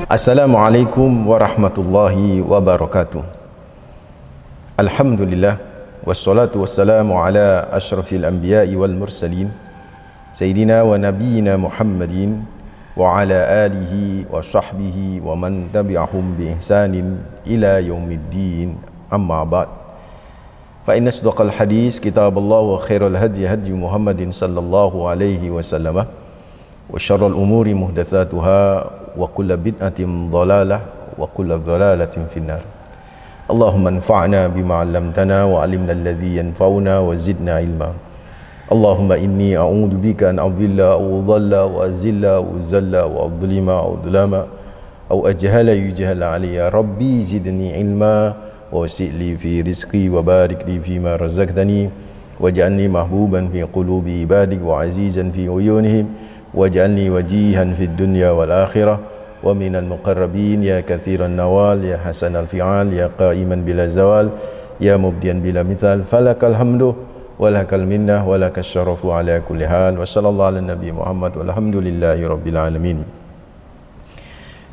Assalamualaikum warahmatullahi wabarakatuh. Alhamdulillah wassalatu wassalamu ala asyrafil anbiya'i wal mursalin Sayyidina wa nabiyina Muhammadin wa ala alihi wa sahbihi wa man tabi'ahum bi ihsanin ila yaumiddin, amma ba'd. Fa inna asdaqal hadis kitabullah wa khairal hadi hadi Muhammadin sallallahu alaihi wasallam wa syarrul umuri muhdatsatuha wa kullu bid'atin dhalalah wa kullu dhalalatin finnar. Allahumma anfa'na bima 'allamtana wa 'allimna alladhi yanfa'una wa zidna ilma. Allahumma inni a'udzu bika an adhilla aw dhalla wa azilla wa zalla wa adlima aw dhulama aw ajhala yujhala alayya rabbi zidni ilma wa wasi' fi rizqi wa barik li fima razaqtani waj'alni mahbuban fi qulubi ibadik wa azizan fi uyunihim waj'alni wajihan fid dunya wal akhirah wa minal muqarrabin ya katsiran nawal ya hasanal fi'al ya qa'iman bila zawal ya mubdiyan bila mithal falakal hamdu walakal minnah walakal syarafu ala kulli hal wa sallallahu ala nabi Muhammad walhamdulillahi rabbil alamin.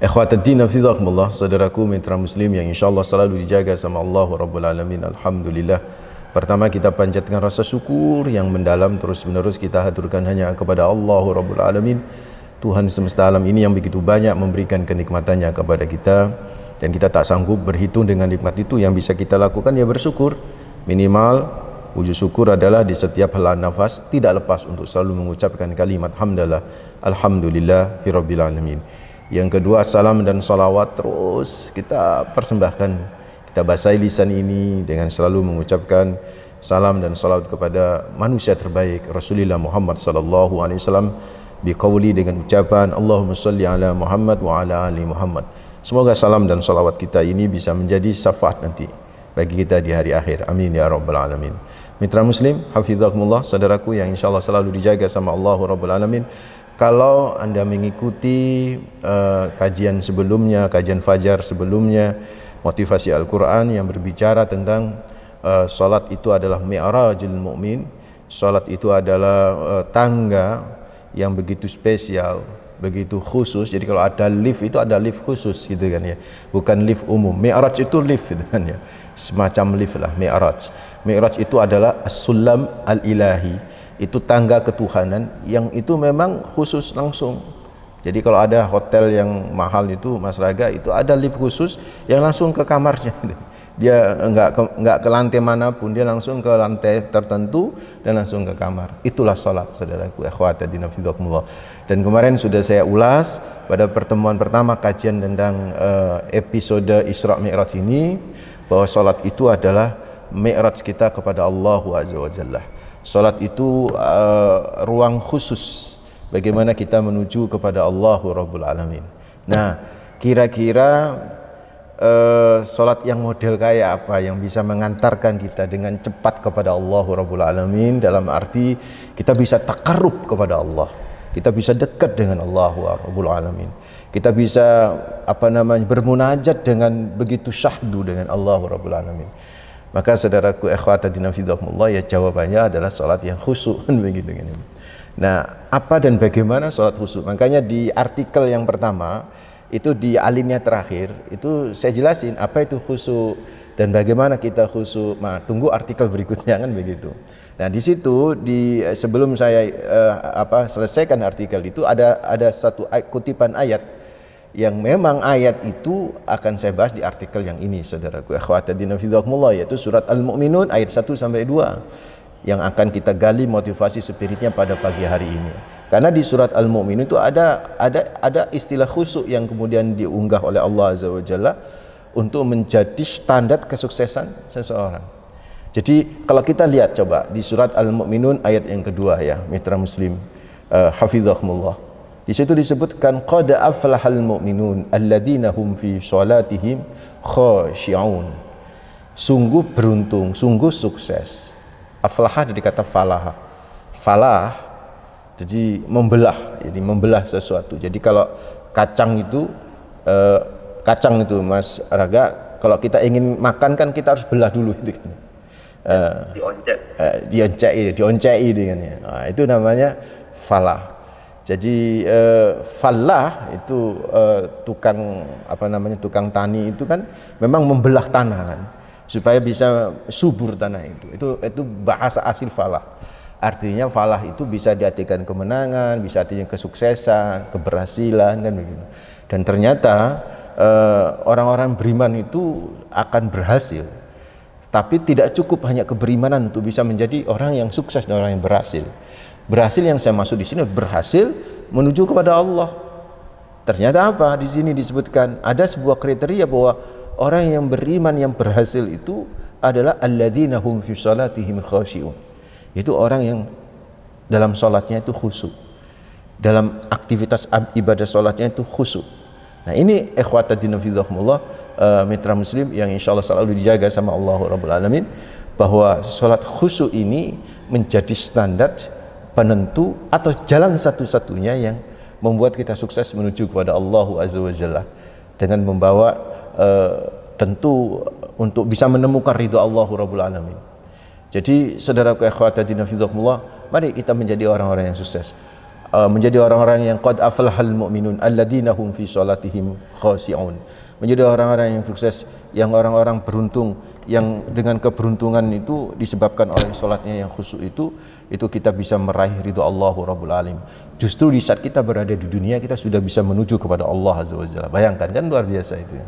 Ikhwatat din hafizakumullah, saudaraku mitra muslim yang insyaallah selalu dijaga sama Allah rabbul alamin. Alhamdulillah, pertama kita panjatkan rasa syukur yang mendalam, terus menerus kita haturkan hanya kepada Allah rabbul alamin, Tuhan semesta alam ini yang begitu banyak memberikan kenikmatannya kepada kita, dan kita tak sanggup berhitung dengan nikmat itu. Yang bisa kita lakukan ya bersyukur. Minimal wujud syukur adalah di setiap helaan nafas tidak lepas untuk selalu mengucapkan kalimat hamdalah, alhamdulillahirabbil alamin. Yang kedua, salam dan salawat terus kita persembahkan, kita basahi lisan ini dengan selalu mengucapkan salam dan salawat kepada manusia terbaik Rasulullah Muhammad sallallahu alaihi wasallam, biqauli dengan ucapan Allahumma shalli ala Muhammad wa ala ali Muhammad. Semoga salam dan salawat kita ini bisa menjadi syafaat nanti bagi kita di hari akhir. Amin ya rabbal alamin. Mitra muslim hafizakumullah, saudaraku yang insyaallah selalu dijaga sama Allah rabbul alamin. Kalau Anda mengikuti kajian sebelumnya, kajian fajar sebelumnya, motivasi Al-Quran yang berbicara tentang salat itu adalah mi'rajul mu'min, salat itu adalah tangga yang begitu spesial, begitu khusus. Jadi kalau ada lift itu ada lift khusus gitu kan ya, bukan lift umum. Mi'raj itu lift gitu kan ya, semacam lift lah mi'raj. Mi'raj itu adalah as-sulam al-ilahi, itu tangga ketuhanan yang itu memang khusus langsung. Jadi kalau ada hotel yang mahal itu Mas Raga, itu ada lift khusus yang langsung ke kamarnya. Dia enggak ke lantai manapun, dia langsung ke lantai tertentu dan langsung ke kamar. Itulah salat, saudaraku ikhwati hafizakumullah. Dan kemarin sudah saya ulas pada pertemuan pertama kajian tentang episode Isra Mi'raj ini, bahwa salat itu adalah mi'raj kita kepada Allah azza wa jalla. Salat itu ruang khusus bagaimana kita menuju kepada Allah rabbul alamin. Nah, kira-kira salat yang model kayak apa yang bisa mengantarkan kita dengan cepat kepada Allah rabbul alamin, dalam arti kita bisa takarrub kepada Allah, kita bisa dekat dengan Allah rabbul alamin, kita bisa bermunajat dengan begitu syahdu dengan Allah rabbul alamin. Maka saudaraku ikhwati hafizakumullah, ya jawabannya adalah salat yang khusyuk begitu kan. Nah, apa dan bagaimana salat khusyuk? Makanya di artikel yang pertama itu di alinea terakhir itu saya jelasin apa itu khusyuk dan bagaimana kita khusyuk. Nah, tunggu artikel berikutnya kan begitu. Nah, di situ sebelum saya selesaikan artikel itu ada satu kutipan ayat yang memang ayat itu akan saya bahas di artikel yang ini, saudaraku ikhwati hafizakumullah, yaitu surat Al-Mu'minun ayat 1 sampai 2 yang akan kita gali motivasi spiritnya pada pagi hari ini. Karena di surat Al-Mu'minun itu ada istilah khusyuk yang kemudian diunggah oleh Allah azza wa jalla untuk menjadi standar kesuksesan seseorang. Jadi kalau kita lihat coba di surat Al-Mu'minun ayat yang kedua ya, mitra muslim hafizakumullah. Di situ disebutkan qad aflahal mu'minun alladzina hum fi shalatihim khashi'un. Sungguh beruntung, sungguh sukses. Aflaha dari kata falah. Falah jadi membelah, jadi membelah sesuatu. Jadi kalau kacang itu Mas Raga, kalau kita ingin makan kan kita harus belah dulu itu kan. Dioncei dengan ya. Nah, itu namanya falah. Jadi fallah itu tukang tukang tani itu kan memang membelah tanah kan supaya bisa subur tanah itu. Itu bahasa asli falah. Artinya falah itu bisa diartikan kemenangan, bisa artinya kesuksesan, keberhasilan kan begitu. Dan ternyata orang-orang beriman itu akan berhasil. Tapi tidak cukup hanya keberimanan untuk bisa menjadi orang yang sukses dan orang yang berhasil. Berhasil yang saya maksud di sini berhasil menuju kepada Allah. Ternyata apa? Di sini disebutkan ada sebuah kriteria bahwa orang yang beriman yang berhasil itu adalah alladzina hum fi shalatihim khashi'un. Itu orang yang dalam salatnya itu khusyuk. Dalam aktivitas ibadah salatnya itu khusyuk. Nah, ini ikhwatadina fillah, mitra muslim yang insyaallah selalu dijaga sama Allah Rabbul Alamin, bahwa salat khusyuk ini menjadi standar penentu atau jalan satu-satunya yang membuat kita sukses menuju kepada Allah Azza wa Jalla dengan membawa tentu untuk bisa menemukan ridha Allah Rabbul Alamin. Jadi saudaraku ikhwatadina fillah, mari kita menjadi orang-orang yang sukses, menjadi orang-orang yang qad aflahal mu'minun alladzina hum fi shalatihim khashi'un, menjadi orang-orang yang sukses, yang orang-orang beruntung, yang dengan keberuntungan itu disebabkan oleh salatnya yang khusyuk itu kita bisa meraih ridha Allah Rabbul Alamin. Justru di saat kita berada di dunia kita sudah bisa menuju kepada Allah Azza wa Jalla. Bayangkan kan, luar biasa itu ya.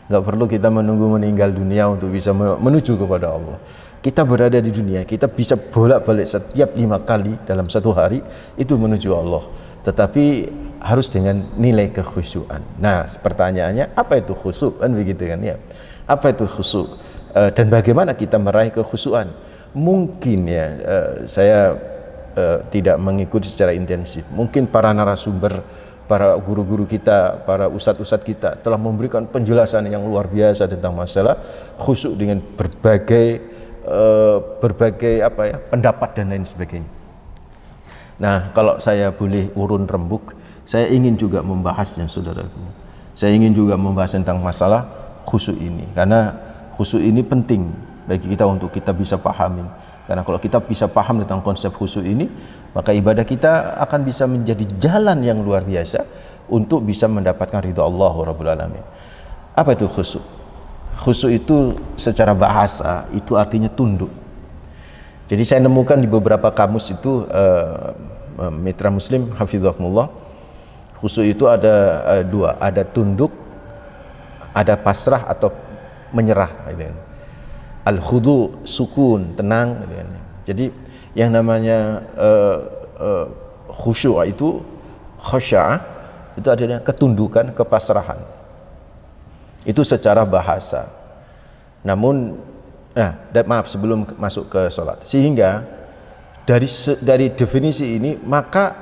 Nggak perlu kita menunggu meninggal dunia untuk bisa menuju kepada Allah. Kita berada di dunia, kita bisa bolak-balik setiap 5 kali dalam satu hari itu menuju Allah. Tetapi harus dengan nilai kekhusyuan. Nah, pertanyaannya apa itu khusyuk? Kan begitu kan ya. Apa itu khusyuk? Dan bagaimana kita meraih kekhusyuan? Mungkin ya saya tidak mengikuti secara intensif. Mungkin para narasumber, para guru-guru kita, para ustadz-ustadz kita telah memberikan penjelasan yang luar biasa tentang masalah khusyuk dengan berbagai pendapat dan lain sebagainya. Nah, kalau saya boleh urun rembuk, saya ingin juga membahasnya, saudaraku. Saya ingin juga membahas tentang masalah khusyuk ini, karena khusyuk ini penting bagi kita untuk kita bisa pahamin. Karena kalau kita bisa paham tentang konsep khusyuk ini, maka ibadah kita akan bisa menjadi jalan yang luar biasa untuk bisa mendapatkan ridha Allah Rabbul Alamin. Apa itu khusyuk? Khusyuk itu secara bahasa itu artinya tunduk. Jadi saya nemukan di beberapa kamus itu mitra muslim hafizahumullah, khusyuk itu ada dua, ada tunduk, ada pasrah atau menyerah. Al-khudu, sukun, tenang. Jadi yang namanya khusyuk itu khasya'ah, itu adalah ketundukan, kepasrahan. Itu secara bahasa. Namun maaf, sebelum masuk ke sholat, sehingga dari definisi ini maka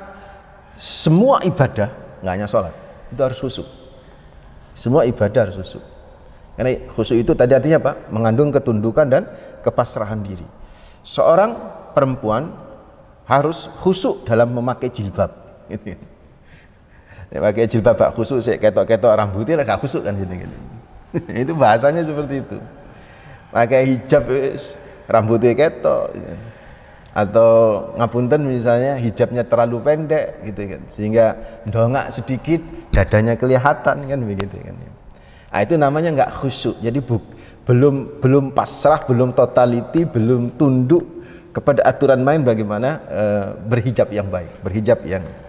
semua ibadah, nggak hanya sholat, itu harus khusyuk. Semua ibadah harus khusyuk. Karena khusyuk itu tadi artinya apa? Mengandung ketundukan dan kepasrahan diri. Seorang perempuan harus khusyuk dalam memakai jilbab. Pakai jilbab bak khusyuk, saya ketok-ketok rambutnya nggak khusyuk kan gini. Itu bahasanya seperti itu. Pakai hijab rambutnya ketok, atau ngapunten misalnya hijabnya terlalu pendek gitu kan, sehingga ndongak sedikit dadanya kelihatan kan begitu kan. Nah, itu namanya nggak khusyuk. Jadi belum pasrah, belum totality, belum tunduk kepada aturan main bagaimana berhijab yang baik, berhijab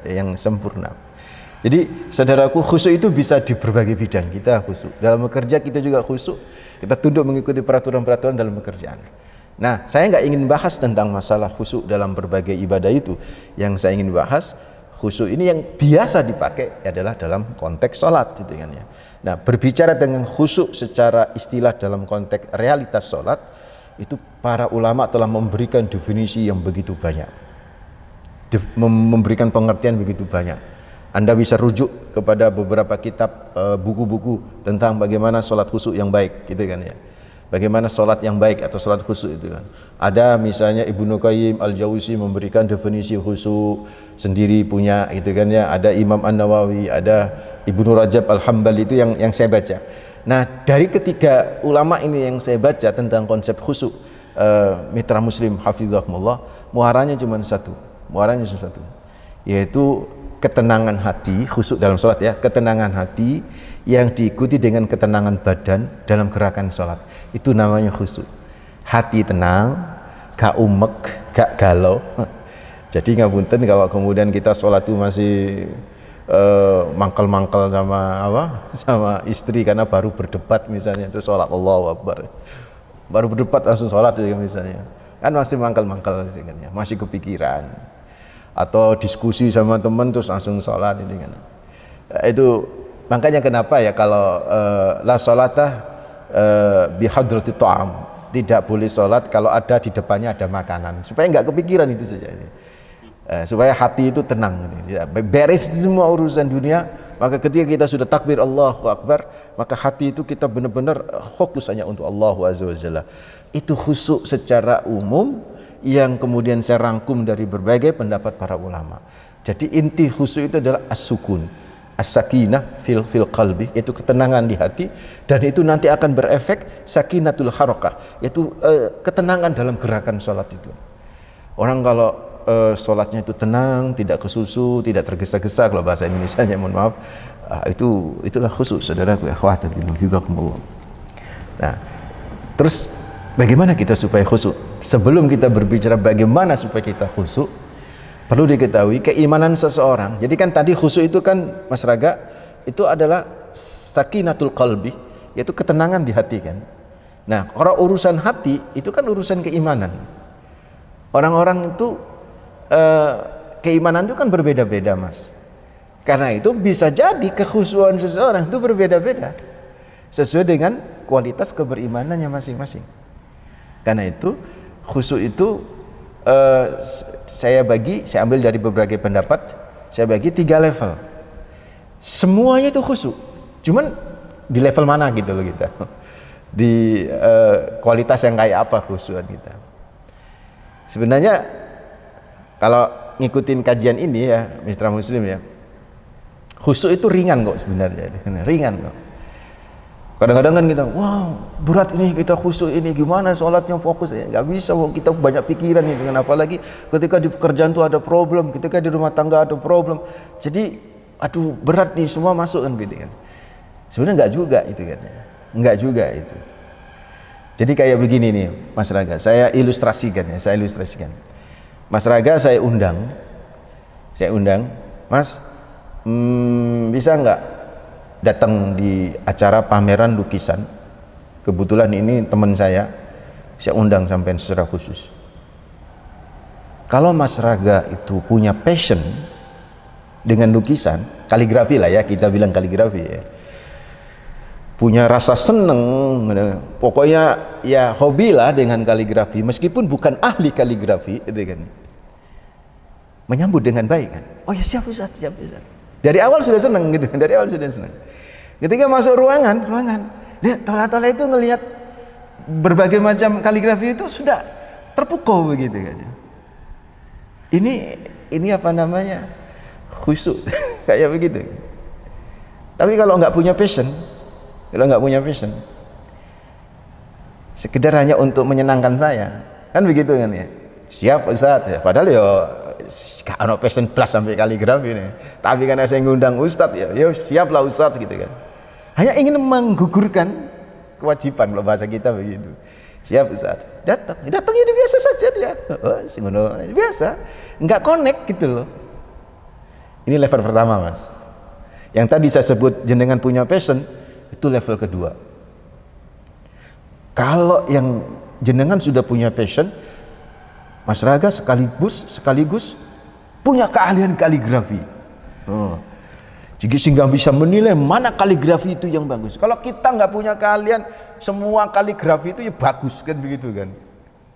yang sempurna. Jadi saudaraku, khusyuk itu bisa di berbagai bidang. Kita khusyuk dalam bekerja, kita juga khusyuk, kita tunduk mengikuti peraturan-peraturan dalam pekerjaan. Nah, saya nggak ingin bahas tentang masalah khusyuk dalam berbagai ibadah itu. Yang saya ingin bahas, khusyuk ini yang biasa dipakai adalah dalam konteks sholat gitu kan ya. Nah, berbicara dengan khusyuk secara istilah dalam konteks realitas sholat, itu para ulama telah memberikan definisi yang begitu banyak, memberikan pengertian begitu banyak. Anda bisa rujuk kepada beberapa kitab, buku-buku tentang bagaimana sholat khusyuk yang baik gitu kan ya. Bagaimana sholat yang baik atau sholat khusyuk itu kan. Ada misalnya Ibnu Qayyim Al-Jauzi memberikan definisi khusyuk sendiri punya gitu kan ya. Ada Imam An-Nawawi, ada Ibnu Rajab Al-Hambali, itu yang saya baca. Nah, dari ketiga ulama ini yang saya baca tentang konsep khusyuk, mitra muslim hafizahumullah, muaranya cuma satu, yaitu ketenangan hati, khusyuk dalam sholat ya, ketenangan hati yang diikuti dengan ketenangan badan dalam gerakan sholat. Itu namanya khusyuk. Hati tenang, gak umek, gak galau. Jadi ngapunten kalau kemudian kita sholat itu masih mangkel-mangkel sama istri karena baru berdebat misalnya, itu sholat Allahu Akbar. Baru berdebat langsung sholat itu misalnya. Kan masih mangkel-mangkel masih kepikiran. Atau diskusi sama teman terus langsung sholat itu kan. Itu makanya kenapa ya kalau la sholatah bihadrati ta'am, tidak boleh sholat kalau ada di depannya ada makanan, supaya nggak kepikiran itu saja. Supaya hati itu tenang, beres semua urusan dunia. Maka ketika kita sudah takbir Allahu Akbar, maka hati itu kita benar-benar fokus hanya untuk Allah Azza wa Jalla. Itu khusyuk secara umum yang kemudian saya rangkum dari berbagai pendapat para ulama. Jadi inti khusyuk itu adalah as-sukun, as-sakinah fil qalbi, itu ketenangan di hati, dan itu nanti akan berefek sakinatul harakah, yaitu ketenangan dalam gerakan sholat itu. Orang kalau sholatnya itu tenang, tidak kesusu, tidak tergesa-gesa, kalau bahasa Indonesianya mohon maaf, itulah khusyuk, saudaraku, akhwat fillah. Nah, terus bagaimana kita supaya khusyuk? Sebelum kita berbicara bagaimana supaya kita khusyuk, perlu diketahui keimanan seseorang. Jadi kan tadi khusyuk itu kan Mas Raga, itu adalah sakinatul qalbi, yaitu ketenangan di hati kan. Nah, kalau urusan hati itu kan urusan keimanan. Orang-orang itu keimanan itu kan berbeda-beda, Mas. Karena itu bisa jadi kekhusyuan seseorang itu berbeda-beda sesuai dengan kualitas keberimanannya masing-masing. Karena itu khusyuk itu saya ambil dari berbagai pendapat, saya bagi 3 level. Semuanya itu khusyuk, cuman di level mana gitu loh kita, di kualitas yang kayak apa khusyuan kita. Sebenarnya kalau ngikutin kajian ini ya, mitra muslim ya, khusyuk itu ringan kok sebenarnya, ringan kok. Kadang-kadang kan kita, wow berat ini kita khusyuk ini, gimana sholatnya fokus, ya nggak bisa, kita banyak pikiran nih, dengan apalagi ketika di pekerjaan tuh ada problem, ketika di rumah tangga ada problem, jadi aduh berat nih, semua masuk kan gitu kan. Sebenarnya nggak juga itu kan, nggak juga itu. Jadi kayak begini nih Mas Raga, saya ilustrasikan. Mas Raga saya undang, Mas, bisa nggak datang di acara pameran lukisan? Kebetulan ini teman saya undang sampai secara khusus. Kalau Mas Raga itu punya passion dengan lukisan, kaligrafi lah ya, kita bilang kaligrafi ya, punya rasa seneng, pokoknya ya hobi lah dengan kaligrafi, meskipun bukan ahli kaligrafi, itu kan, menyambut dengan baik kan. Oh ya siap Ustaz, siap Ustaz. Dari awal sudah seneng gitu, dari awal sudah seneng. Ketika masuk ruangan, dia tola-tola itu ngelihat berbagai macam kaligrafi itu sudah terpukau begitu kan. Ini apa namanya, khusyuk kayak begitu. Tapi kalau nggak punya passion, sekedar hanya untuk menyenangkan saya, kan begitu kan ya. Siap Ustaz ya, padahal ya gak ada passion plus sampai kaligrafi ini. Tapi karena saya ngundang Ustaz ya, siap lah Ustaz gitu kan. Hanya ingin menggugurkan kewajiban, kalau bahasa kita begitu. Siap Ustaz, datangnya biasa saja dia. Biasa, nggak connect gitu loh. Ini level pertama Mas. Yang tadi saya sebut jenengan punya passion, itu level kedua. Kalau yang jenengan sudah punya passion, Mas Raga sekaligus punya keahlian kaligrafi. Jadi sehingga bisa menilai mana kaligrafi itu yang bagus. Kalau kita nggak punya keahlian, semua kaligrafi itu ya bagus kan begitu kan.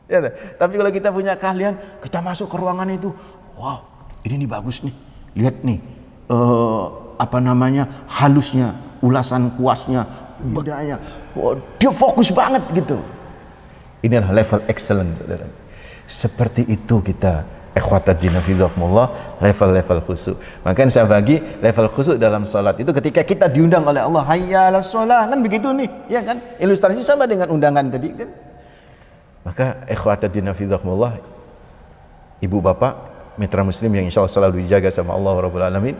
Ya, tapi kalau kita punya keahlian, kita masuk ke ruangan itu, wow, ini nih bagus nih. Lihat nih, apa namanya, halusnya, ulasan kuasnya, bedanya. Wow, dia fokus banget gitu. Ini adalah level excellent, saudara. Seperti itu kita, ikhwataddin fillah, level-level khusyuk. Makanya saya bagi level khusyuk dalam salat itu ketika kita diundang oleh Allah, hayya 'alas shalah, kan begitu nih, ya kan? Ilustrasi sama dengan undangan tadi kan. Maka ikhwataddin fillah, ibu bapak, mitra muslim yang insya Allah selalu dijaga sama Allah Rabbul Alamin,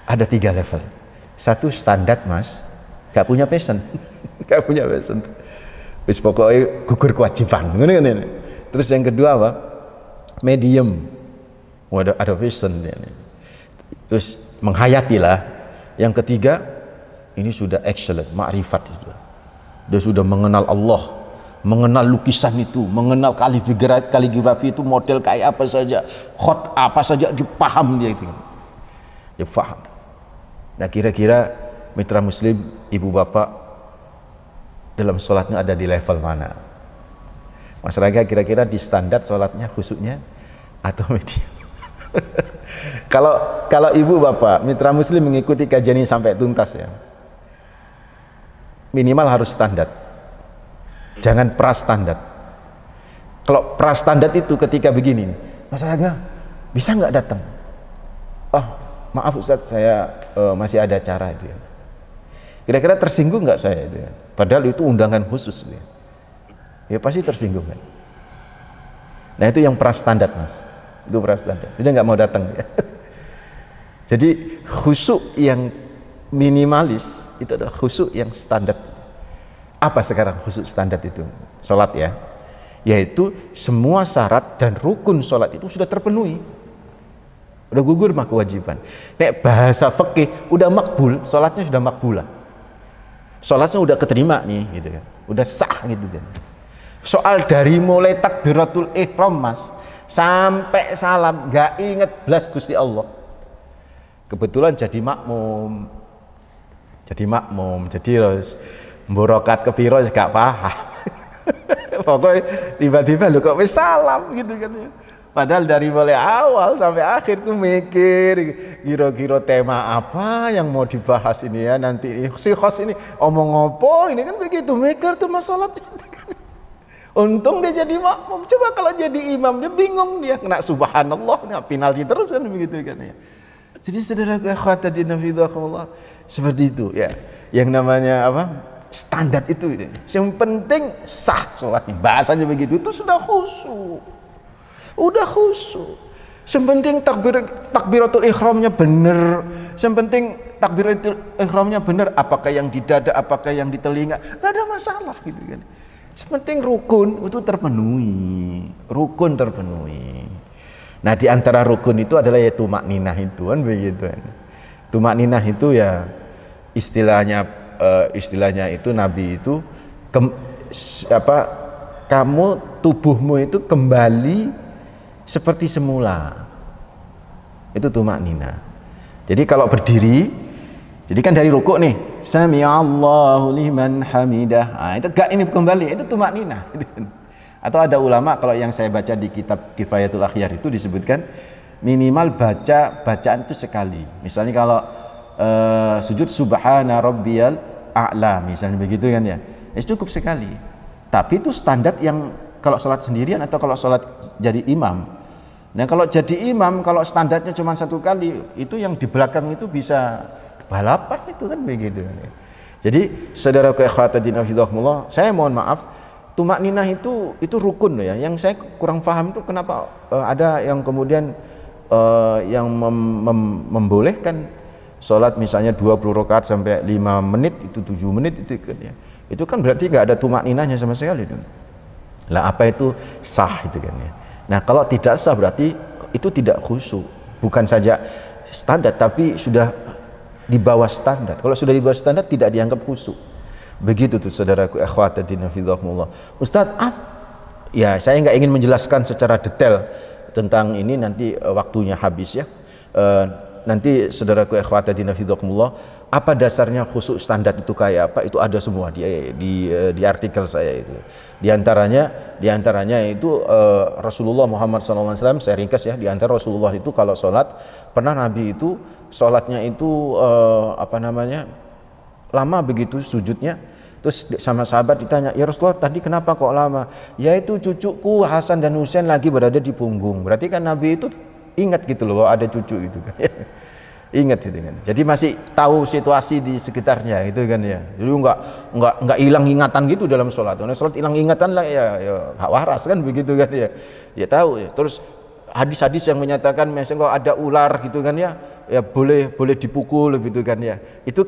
ada 3 level. Satu standar mas, gak punya passion. Gak punya passion, wis pokoknya gugur kewajiban. Terus yang kedua apa? Medium, ada passion. Terus menghayati lah. Yang ketiga, ini sudah excellent, makrifat itu. Dia sudah mengenal Allah, mengenal lukisan itu, mengenal kaligrafi itu model kayak apa saja, khot apa saja dipaham dia itu. Dia paham. Nah kira-kira mitra muslim, ibu bapak dalam sholatnya ada di level mana? Masyarakat kira-kira di standar sholatnya, khusyuknya atau medium? Kalau ibu bapak mitra muslim mengikuti kajian ini sampai tuntas ya, minimal harus standar, jangan prastandar. Kalau prastandar itu ketika begini, masalahnya bisa nggak datang? Oh maaf Ustadz, saya masih ada acara itu ya. Kira-kira tersinggung nggak saya itu ya? Padahal itu undangan khusus ya. Ya pasti tersinggung kan. Nah itu yang prastandar mas, itu prastandar. Dia nggak mau datang ya. Jadi khusyuk yang minimalis itu adalah khusyuk yang standar. Apa sekarang khusyuk standar itu? Sholat ya, yaitu semua syarat dan rukun sholat itu sudah terpenuhi, udah gugur mah kewajiban. Nek bahasa fikih udah makbul, sholatnya sudah makbulah, sholatnya udah keterima nih gitu kan, udah sah gitu kan. Soal dari mulai takbiratul ihram mas sampai salam nggak inget belas Gusti Allah. Kebetulan jadi makmum, jadi harus mborokat kepiro gak paham. Pokoknya tiba-tiba lu kok wis salam gitu kan ya. Padahal dari mulai awal sampai akhir tuh mikir kira-kira tema apa yang mau dibahas ini ya, nanti si host ini omong apa ini kan, begitu mikir tuh masalah. Untung dia jadi makmum. Coba kalau jadi imam dia bingung, dia kena subhanallah, kena penalti terus kan begitu kan ya. Jadi saudaraku akhwatadina fidhakumullah, seperti itu ya. Yang namanya apa? Standar itu. Yang penting sah sholatnya. Bahasanya begitu, itu sudah khusyuk. Udah khusyuk. Yang penting takbiratul ihramnya benar. Yang penting takbiratul ihramnya benar, apakah yang di dada, apakah yang di telinga, enggak ada masalah gitu kan. Yang penting rukun itu terpenuhi. Rukun terpenuhi. Nah di antara rukun itu adalah yaitu tumakninah itu kan begitu kan. Tumakninah itu ya istilahnya itu Nabi itu kamu tubuhmu itu kembali seperti semula. Itu tumakninah. Jadi kalau berdiri, jadi kan dari rukuk nih, sami'allahu liman hamidah. Nah, itu gak ini kembali, itu tumakninah. Atau ada ulama, kalau yang saya baca di kitab Kifayatul Akhyar itu disebutkan minimal bacaan itu sekali. Misalnya kalau sujud subhana rabbiyal a'la misalnya begitu kan ya, cukup sekali. Tapi itu standar yang kalau sholat sendirian atau kalau sholat jadi imam. Nah kalau jadi imam, kalau standarnya cuma 1 kali, itu yang di belakang itu bisa balapan itu kan begitu kan ya. Jadi saudaraku ikhwatadina fidhakumullah, saya mohon maaf, tumakninah itu rukun ya. Yang saya kurang paham itu kenapa ada yang kemudian yang membolehkan sholat misalnya 20 rakaat sampai 5 menit, itu 7 menit itu kan ya. Itu kan berarti nggak ada tumakninahnya sama sekali itu. Lah apa itu sah itu kan ya. Nah kalau tidak sah berarti itu tidak khusyuk. Bukan saja standar tapi sudah di bawah standar. Kalau sudah di bawah standar tidak dianggap khusyuk. Begitu tuh saudaraku ikhwatadina fidhakumullah. Ustaz, ya saya nggak ingin menjelaskan secara detail tentang ini, nanti waktunya habis ya. Nanti saudaraku ikhwatadina fidhakumullah, apa dasarnya khusyuk standar itu kayak apa? Itu ada semua di artikel saya itu. Di antaranya itu Rasulullah Muhammad SAW, saya ringkas ya. Di antara Rasulullah itu kalau sholat, pernah Nabi itu sholatnya itu lama begitu sujudnya. Terus sama sahabat ditanya, ya Rasulullah tadi kenapa kok lama? Yaitu cucuku Hasan dan Husain lagi berada di punggung. Berarti kan Nabi itu ingat gitu loh bahwa ada cucu itu kan. Ingat gitu kan. Jadi masih tahu situasi di sekitarnya gitu kan ya. Jadi enggak hilang ingatan gitu dalam sholat. Nah, sholat hilang ingatan lah ya hak waras kan begitu kan ya. Ya tahu ya. Terus hadis-hadis yang menyatakan misalnya kalau ada ular gitu kan ya, ya boleh dipukul gitu kan ya. Itu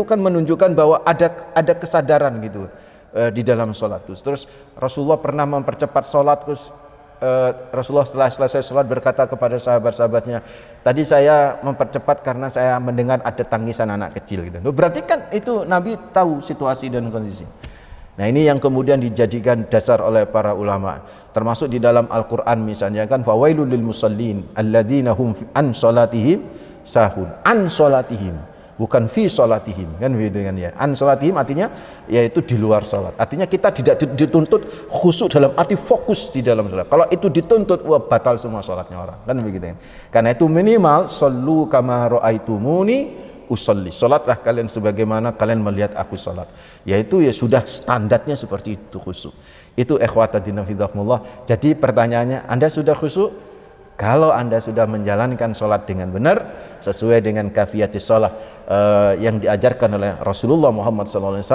kan menunjukkan bahwa ada kesadaran gitu di dalam sholat. Terus Rasulullah pernah mempercepat sholat. Terus Rasulullah setelah selesai sholat berkata kepada sahabat-sahabatnya, tadi saya mempercepat karena saya mendengar ada tangisan anak kecil gitu. Berarti kan itu Nabi tahu situasi dan kondisi. Nah ini yang kemudian dijadikan dasar oleh para ulama, termasuk di dalam Al-Quran misalnya kan, fawailul lil musallin alladzina hum an sholatihim sahun, an sholatihim, bukan fi sholatihim, kan begitu kan ya. An sholatihim artinya yaitu di luar sholat, artinya kita tidak dituntut khusyuk dalam arti fokus di dalam sholat. Kalau itu dituntut, wah batal semua sholatnya orang, kan begitu kan. Karena itu minimal shollu kama ra'aitumuni usolli, sholatlah kalian sebagaimana kalian melihat aku sholat, yaitu ya sudah standarnya seperti itu khusyuk. Itu ikhwatadina fidhakumullah. Jadi pertanyaannya, Anda sudah khusyuk? Kalau Anda sudah menjalankan sholat dengan benar sesuai dengan kafiyatis sholat yang diajarkan oleh Rasulullah Muhammad SAW,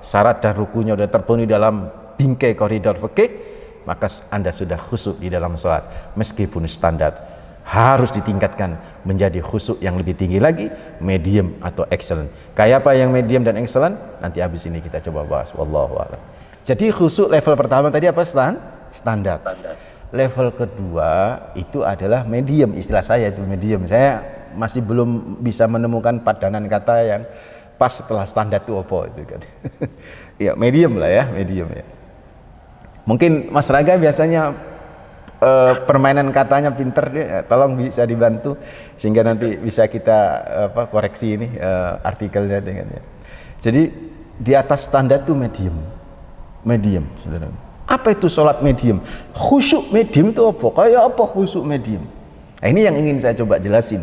syarat dan rukunya sudah terpenuhi dalam bingkai koridor fikih, maka Anda sudah khusyuk di dalam sholat. Meskipun standar harus ditingkatkan menjadi khusyuk yang lebih tinggi lagi, medium atau excellent. Kayak apa yang medium dan excellent? Nanti habis ini kita coba bahas. Wallahu a'lam. Jadi khusyuk level pertama tadi apa? Standar. Level kedua itu adalah medium, istilah saya itu medium. Saya masih belum bisa menemukan padanan kata yang pas setelah standar itu apa itu kan. Ya medium lah ya, medium ya. Mungkin Mas Raga biasanya permainan katanya pinter ya, tolong bisa dibantu sehingga nanti bisa kita koreksi ini artikelnya dengan ya. Jadi di atas standar itu medium, saudara. Apa itu sholat medium? Khusyuk medium itu apa? Kayak apa khusyuk medium? Nah, ini yang ingin saya coba jelasin,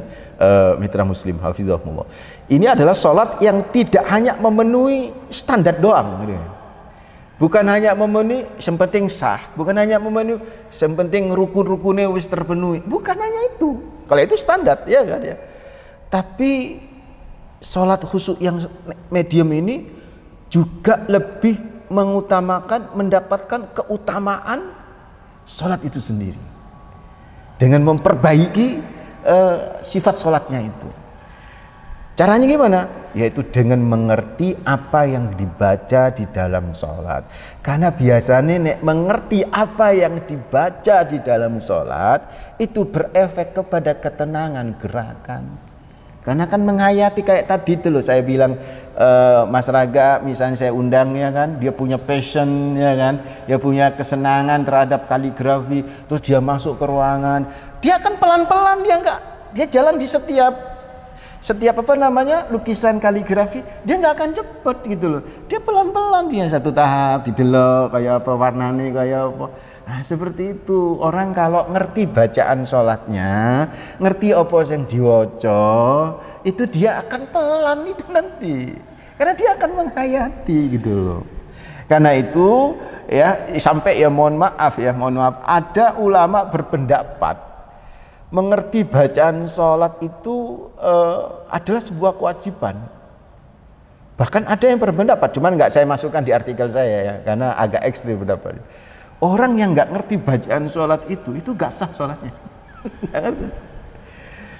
mitra muslim hafizahumullah. Ini adalah sholat yang tidak hanya memenuhi standar doang gitu. Bukan hanya memenuhi yang penting sah, bukan hanya memenuhi yang penting rukun-rukunnya wis terpenuhi, bukan hanya itu. Kalau itu standar ya kan ya. Tapi sholat khusyuk yang medium ini juga lebih mengutamakan, mendapatkan keutamaan sholat itu sendiri dengan memperbaiki sifat sholatnya itu. Caranya gimana? Yaitu dengan mengerti apa yang dibaca di dalam sholat. Karena biasanya mengerti apa yang dibaca di dalam sholat itu berefek kepada ketenangan gerakan. Karena kan menghayati kayak tadi itu loh, saya bilang Mas Raga misalnya saya undang ya kan, dia punya passion ya kan, dia punya kesenangan terhadap kaligrafi, terus dia masuk ke ruangan, dia kan pelan-pelan, dia jalan di setiap lukisan kaligrafi, dia nggak akan cepet gitu loh, dia pelan-pelan, dia satu tahap didelok kayak apa warnanya kayak apa. Nah seperti itu orang kalau ngerti bacaan sholatnya, ngerti apa yang diwaca, itu dia akan pelan itu nanti, karena dia akan menghayati gitu loh. Karena itu ya sampai ya mohon maaf ada ulama berpendapat mengerti bacaan sholat itu adalah sebuah kewajiban. Bahkan ada yang berpendapat, cuman nggak saya masukkan di artikel saya ya, karena agak ekstrim pendapat. Orang yang nggak ngerti bacaan sholat itu nggak sah sholatnya.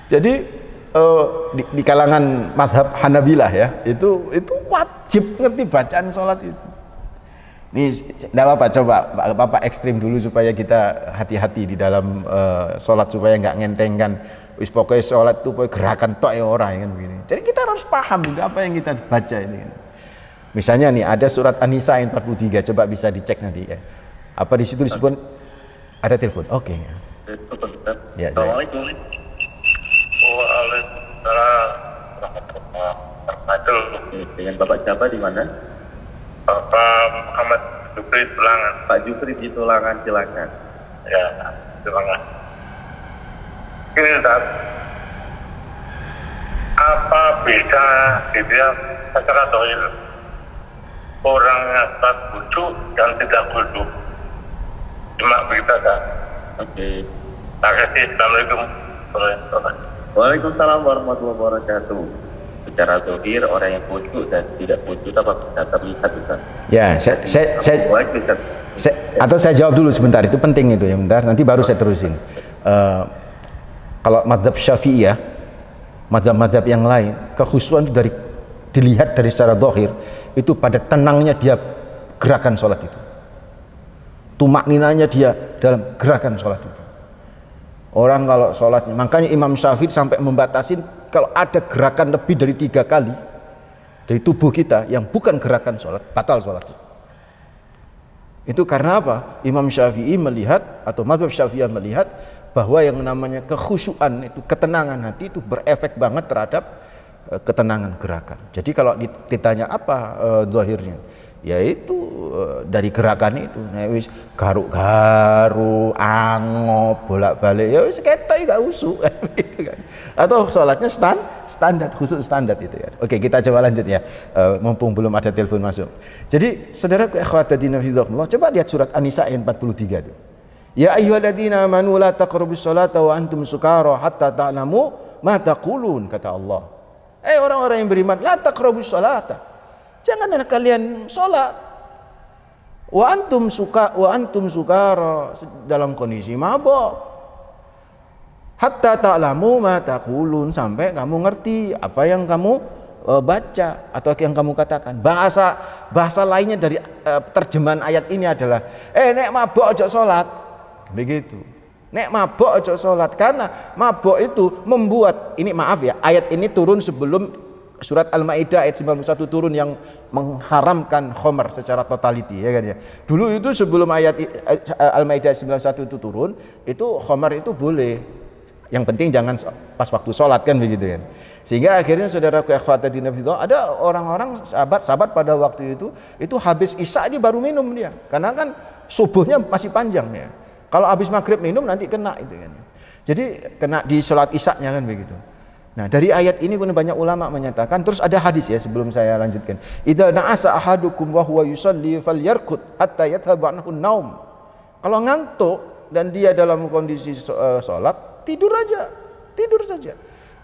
Jadi di kalangan madhab Hanabilah ya, itu wajib ngerti bacaan sholat itu. Nih, enggak apa-apa, coba Bapak ekstrim dulu supaya kita hati-hati di dalam sholat supaya nggak ngentengkan. Wis pokoknya sholat itu pokoknya gerakan tok ya orang kan begini. Jadi kita harus paham juga apa yang kita baca ini. Misalnya nih ada surat An-Nisa ayat 43, coba bisa dicek nanti ya. Apa di situ disebut ada telepon? Oke. Ya. Assalamualaikum. Waalaikumsalam. Dengan Bapak siapa di mana? Bapak Muhammad Jufri Tulangan. Pak Jufri di Tulangan, silakan. Ya, Tulangan. Ini Ustaz, apa beda gitu ya secara dohir orang yang tak khusyuk dan tidak khusyuk? Cuma begitu saja. Oke. Terima kasih. Assalamualaikum. Waalaikumsalam warahmatullahi wabarakatuh. Secara dohir orang yang khusyuk dan tidak khusyuk apa bisa terlihat Ustaz? Ya, saya atau saya jawab dulu sebentar, itu penting itu ya, bentar nanti baru saya terusin. Kalau mazhab Syafi'iyah, mazhab-mazhab yang lain, kekhusyuan itu dilihat dari secara zahir, itu pada tenangnya dia gerakan sholat itu, tumakninanya dia dalam gerakan sholat itu. Orang kalau sholatnya, makanya Imam Syafi'i sampai membatasi kalau ada gerakan lebih dari 3 kali dari tubuh kita yang bukan gerakan sholat, batal sholat. Itu karena apa? Imam Syafi'i melihat, atau mazhab Syafi'iyah melihat bahwa yang namanya kekhusyuan itu, ketenangan hati itu berefek banget terhadap ketenangan gerakan. Jadi kalau ditanya apa zahirnya, yaitu dari gerakan itu, wis garuk-garuk, angop, bolak-balik, ya wis ketok gak usuk gitu kan. Atau sholatnya standar, khusus standar itu kan. Oke, kita coba lanjut ya, mumpung belum ada telepon masuk. Jadi saudaraku ikhwatadina fillah, coba lihat surat An-Nisa ayat 43 itu. Ya ayyuhalladzina amanu la taqrabus sholata wa antum sukara hatta ta'lamu ma taqulun, kata Allah. Orang-orang yang beriman, la taqrabus sholata, janganlah kalian sholat wa antum sukara, dalam kondisi mabok, hatta ta'lamu ma taqulun, sampai kamu ngerti apa yang kamu baca atau yang kamu katakan. Bahasa lainnya dari terjemahan ayat ini adalah nek mabok ojo sholat, begitu. Nek mabok ojo sholat, karena mabok itu membuat, ini maaf ya, ayat ini turun sebelum surat Al-Maidah ayat 91 turun yang mengharamkan khamar secara totality, ya kan ya. Dulu itu sebelum ayat Al-Maidah 91 itu turun, itu khamar itu boleh, yang penting jangan pas waktu sholat kan, begitu kan. Sehingga akhirnya saudaraku ikhwatadina fillah, ada orang-orang sahabat pada waktu itu habis isya dia baru minum dia, karena kan subuhnya masih panjang ya. Kalau habis maghrib minum nanti kena itu kan. Jadi kena di sholat isya-nya kan, begitu. Nah, dari ayat ini banyak ulama menyatakan, terus ada hadis ya sebelum saya lanjutkan. Idza na'asa ahadukum wa huwa yusalli falyarqud hatta yadhhaba anhu an-naum. Kalau ngantuk dan dia dalam kondisi sholat, tidur saja.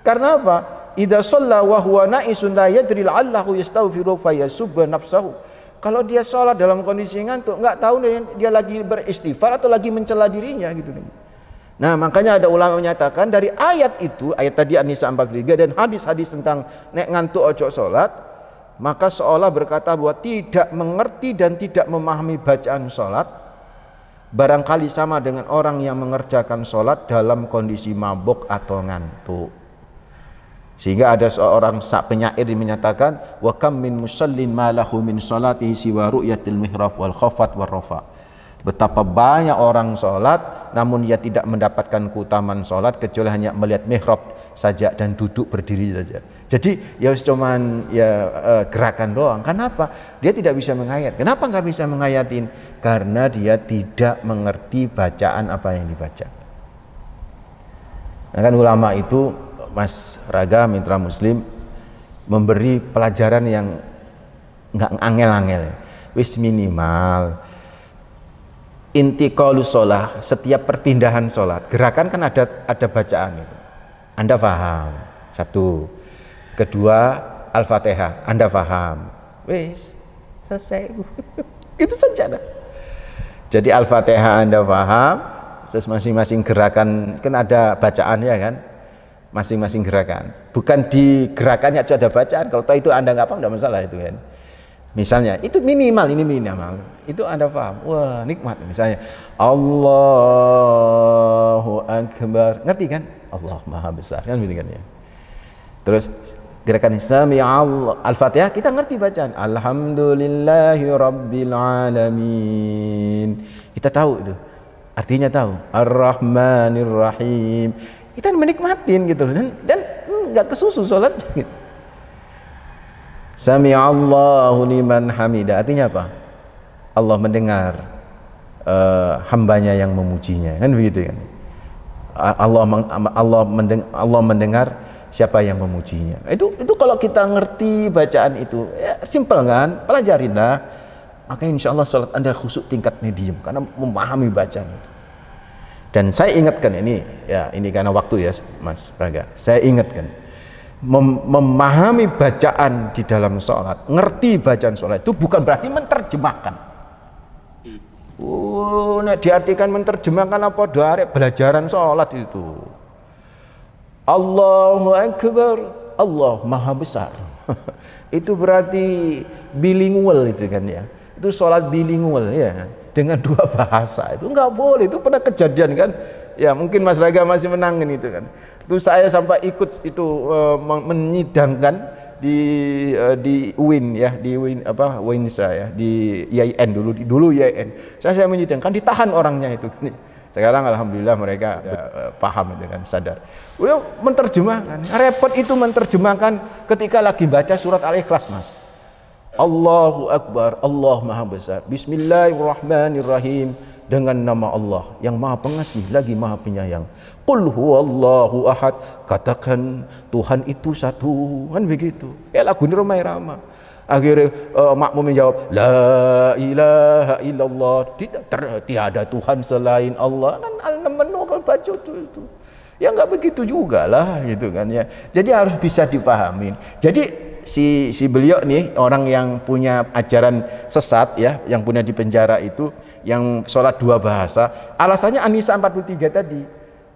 Karena apa? Idza shalla wa huwa na'isun la yadri la'allahu yastaghfiru fa yasubba nafsahu. Kalau dia sholat dalam kondisi ngantuk, nggak tahu dia lagi beristighfar atau lagi mencela dirinya gitu kan. Nah, makanya ada ulama menyatakan dari ayat itu, ayat tadi An-Nisa 43 dan hadis-hadis tentang nek ngantuk ojo sholat, maka seolah berkata bahwa tidak mengerti dan tidak memahami bacaan sholat barangkali sama dengan orang yang mengerjakan sholat dalam kondisi mabuk atau ngantuk. Sehingga ada seorang penyair yang menyatakan, wa kam min musallin ma lahu min salatihi siwa ru'yatil mihrab wal khafat war rafa. Betapa banyak orang sholat namun ia tidak mendapatkan keutamaan sholat kecuali hanya melihat mihrab saja dan duduk berdiri saja. Jadi ya cuman gerakan doang. Kenapa? Dia tidak bisa menghayat. Kenapa nggak bisa menghayatin? Karena dia tidak mengerti bacaan apa yang dibaca. Nah, kan ulama itu, Mas Raga mitra muslim, memberi pelajaran yang nggak angel-angel. Wis minimal intiqalus sholah, setiap perpindahan sholat, gerakan kan ada bacaan itu. Anda paham? Satu. Kedua, Al-Fatihah, Anda paham? Wis, selesai. Itu saja dah. Jadi Al-Fatihah Anda paham, masing-masing gerakan kan ada bacaan ya kan? Masing-masing gerakan, bukan di gerakannya aja ada bacaan. Kalau tahu itu Anda nggak paham, tidak masalah itu kan. Misalnya itu minimal, ini minimal, itu Anda paham, wah nikmat. Misalnya Allahu Akbar, ngerti kan? Allah Maha Besar kan, gitu kan ya. Terus gerakan Sami'allah, Al-Fatihah kita ngerti bacaan, Alhamdulillahi Rabbil Alamin, kita tahu itu artinya, tahu Ar-Rahmanir Rahim. Kita menikmatin gitu dan nggak kesusu sholatnya gitu. Sami'allahu liman hamidah, artinya apa? Allah mendengar hambanya yang memujinya, kan begitu kan? Allah mendengar siapa yang memujinya. Itu kalau kita ngerti bacaan itu, ya simple kan? Pelajarinlah, maka insya Allah sholat Anda khusyuk tingkat medium karena memahami bacaan itu. Dan saya ingatkan ini karena waktu ya Mas Raga, saya ingatkan memahami bacaan di dalam sholat, ngerti bacaan sholat itu bukan berarti menerjemahkan. Nek diartikan menerjemahkan apa doa belajaran sholat itu. Allahu Akbar, Allah Maha Besar. Itu berarti bilingual itu kan ya. Itu sholat bilingual ya, dengan dua bahasa. Itu enggak boleh, itu pernah kejadian kan. Ya mungkin Mas Raga masih menangin itu kan. Itu saya sampai ikut itu menyidangkan di UIN ya, di UIN apa UINSA ya, di IAIN dulu IAIN. Saya menyidangkan, ditahan orangnya itu. Sekarang alhamdulillah mereka paham itu kan, sadar. Udah menerjemahkan. Repot itu menerjemahkan ketika lagi baca surat Al-Ikhlas, Mas. Allahu Akbar, Allah Maha Besar. Bismillahirrahmanirrahim. Dengan nama Allah yang Maha Pengasih lagi Maha Penyayang. Qul huwallahu ahad, katakan Tuhan itu satu, kan begitu. Ya lagu ini Romai Rama. Akhirnya makmum menjawab la ilaha illallah, tiada Tuhan selain Allah. Kan al-menukal baca itu. Ya enggak begitu juga lah gitu kan ya. Jadi harus bisa dipahamin. Jadi si beliau nih orang yang punya ajaran sesat ya, yang punya di penjara itu, yang sholat dua bahasa, alasannya An-Nisa 43 tadi,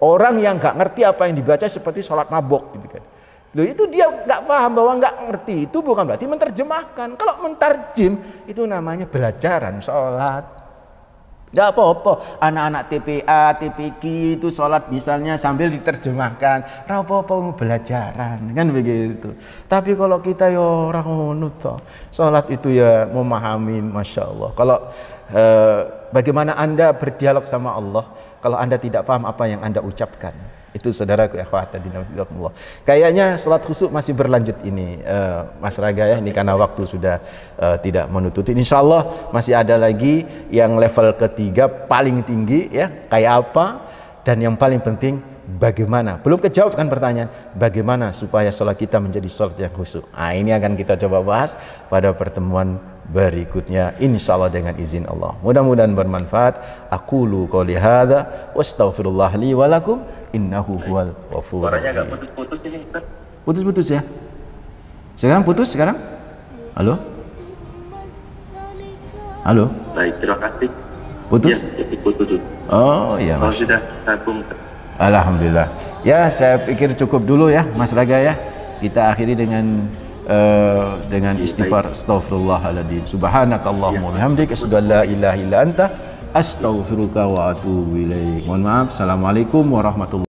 orang yang nggak ngerti apa yang dibaca seperti sholat mabok gitu kan. Loh itu dia nggak paham bahwa nggak ngerti itu bukan berarti menerjemahkan. Kalau mentarjim itu namanya belajaran sholat. Nggak apa-apa anak-anak TPA, TPQ itu sholat misalnya sambil diterjemahkan, apa-apa belajaran kan begitu. Tapi kalau kita ya orang nunut sholat itu ya memahamin, Masya Allah. Kalau bagaimana Anda berdialog sama Allah kalau Anda tidak paham apa yang Anda ucapkan? Itu saudaraku akhwat dinamillah. Kayaknya salat khusyuk masih berlanjut ini Mas Raga ya, ini karena waktu sudah tidak menutupi. Insyaallah masih ada lagi yang level ketiga paling tinggi ya, kayak apa, dan yang paling penting bagaimana. Belum kejawab kan pertanyaan, bagaimana supaya salat kita menjadi salat yang khusyuk. Nah, ini akan kita coba bahas pada pertemuan berikutnya insyaallah dengan izin Allah. Mudah-mudahan bermanfaat. Aqulu qouli hadza wastaghfirullah li wa lakum innahu huwal ghafurur rahim. Suaranya enggak putus-putus ini, Ustaz. Putus-putus ya? Sekarang putus sekarang? Halo? Halo? Baik, terima kasih. Putus? Ya, putus. Oh iya. Kalau sudah sambung. Alhamdulillah. Ya, saya pikir cukup dulu ya Mas Raga ya. Kita akhiri dengan istighfar astaghfirullahaladzim, subhanakallahumma bihamdika asyhadu an la ilaha illa anta astaghfiruka wa atubu ilaik. Mohon maaf. Assalamualaikum warahmatullahi